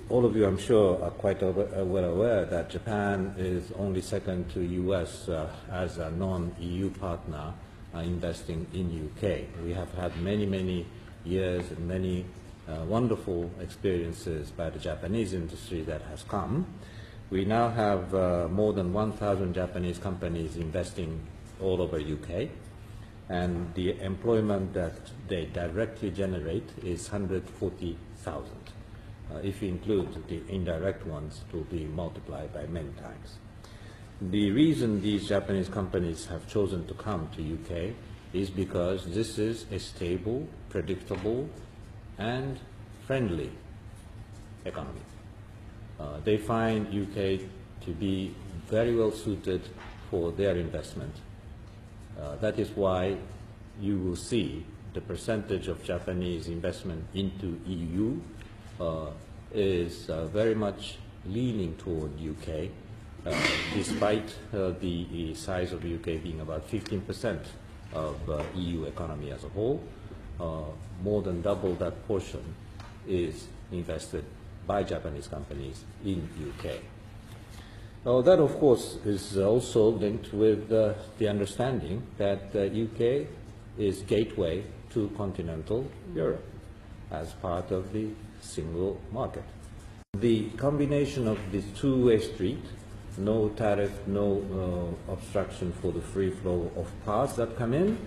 all of you, I'm sure, are quite well aware that Japan is only second to US as a non-EU partner investing in UK. We have had many years and many wonderful experiences by the Japanese industry that has come. We now have more than 1,000 Japanese companies investing all over UK, and the employment that they directly generate is 140,000. If you include the indirect ones, it will be multiplied by many times. The reason these Japanese companies have chosen to come to UK is because this is a stable, predictable, and friendly economy. They find UK to be very well suited for their investment. That is why you will see the percentage of Japanese investment into EU is very much leaning toward UK, despite the size of UK being about 15% of EU economy as a whole. More than double that portion is invested by Japanese companies in UK. That, of course, is also linked with the understanding that UK is gateway to continental Europe as part of the single market. The combination of this two-way street, no tariff, no obstruction for the free flow of parts that come in,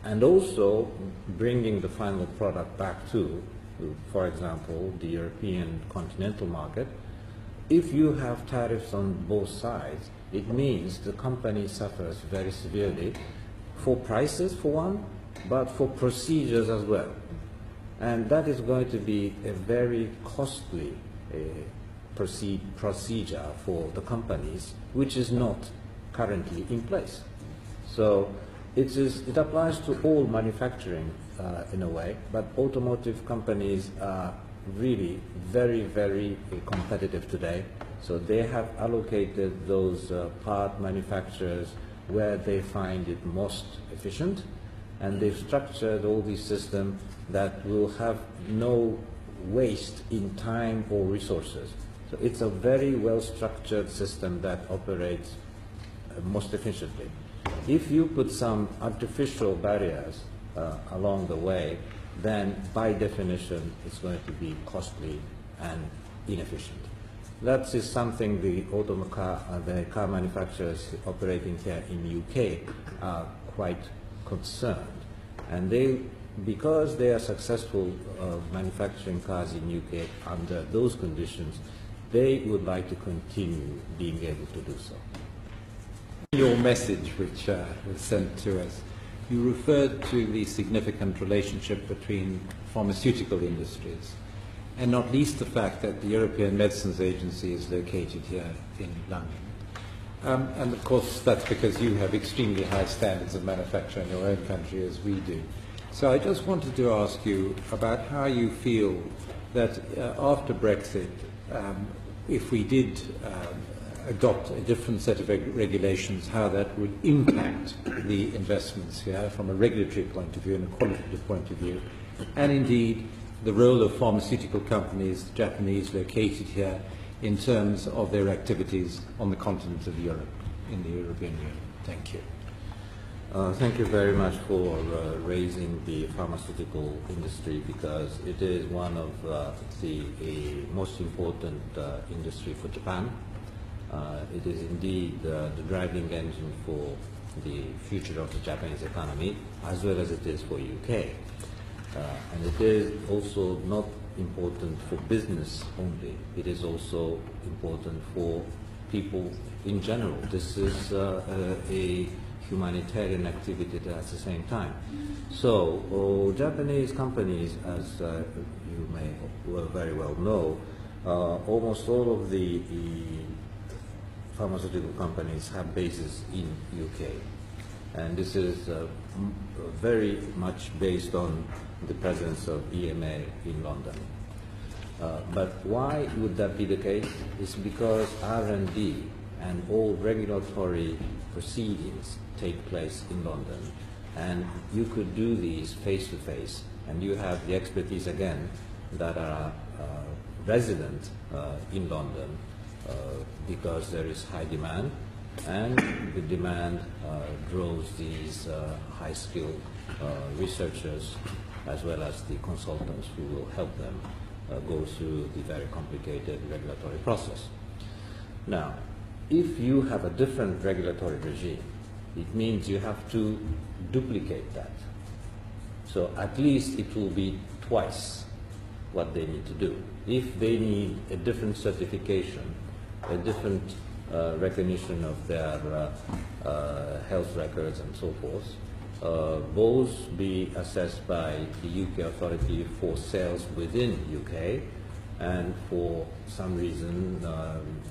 and also bringing the final product back to, for example, the European continental market. If you have tariffs on both sides, it means the company suffers very severely for prices, for one, but for procedures as well. And that is going to be a very costly procedure for the companies, which is not currently in place. So it applies to all manufacturing in a way, but automotive companies are really very competitive today. So they have allocated those part manufacturers where they find it most efficient, and they've structured all these systems that will have no waste in time or resources. So it's a very well structured system that operates most efficiently. If you put some artificial barriers along the way, then by definition it's going to be costly and inefficient. That is something the car manufacturers operating here in UK are quite concerned, and because they are successful manufacturing cars in UK under those conditions, they would like to continue being able to do so. Your message, which was sent to us, you referred to the significant relationship between pharmaceutical industries, and not least the fact that the European Medicines Agency is located here in London. And of course that's because you have extremely high standards of manufacture in your own country, as we do. So I just wanted to ask you about how you feel that after Brexit, if we did adopt a different set of regulations, how that would impact the investments here from a regulatory point of view and a qualitative point of view, and indeed the role of pharmaceutical companies, Japanese, located here, in terms of their activities on the continent of Europe, in the European Union. Thank you. Thank you very much for raising the pharmaceutical industry, because it is one of the most important industry for Japan. It is indeed the driving engine for the future of the Japanese economy, as well as it is for UK. And it is also not important for business only. It is also important for people in general. This is a humanitarian activity at the same time. So Japanese companies, as you may very well know, almost all of the pharmaceutical companies have bases in UK, and this is very much based on the presence of EMA in London. But why would that be the case? It's because R&D and all regulatory proceedings take place in London, and you could do these face to face, and you have the expertise again that are resident in London because there is high demand, and the demand draws these high-skilled researchers as well as the consultants who will help them go through the very complicated regulatory process. Now, if you have a different regulatory regime, it means you have to duplicate that. So at least it will be twice what they need to do. If they need a different certification, a different recognition of their health records and so forth, those be assessed by the UK authority for sales within UK, and for some reason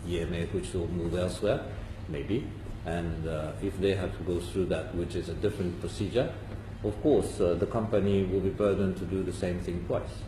EMA which will move elsewhere, maybe, and if they have to go through that, which is a different procedure, of course the company will be burdened to do the same thing twice.